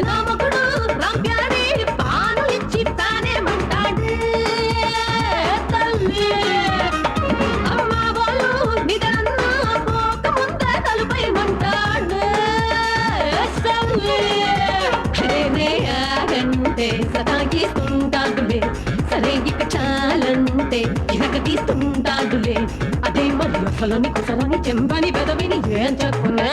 నామకుడు రంప్యారి పాను ఇచ్చి తానేమంటాడు తల్లి అమ్మ వాళ్ళు నిదరన్నా పోక ముందే తలుపై మంటాడు తల్లి అరేనే ఆగంటే సతాగిస్తుంటాడులే సరే ఇక చాలంటే ఇరగ తీస్తుంటాడులే అదే మరి అసలు నీకు సరని చెంపని పెదవిని ఏం చెప్పున్నా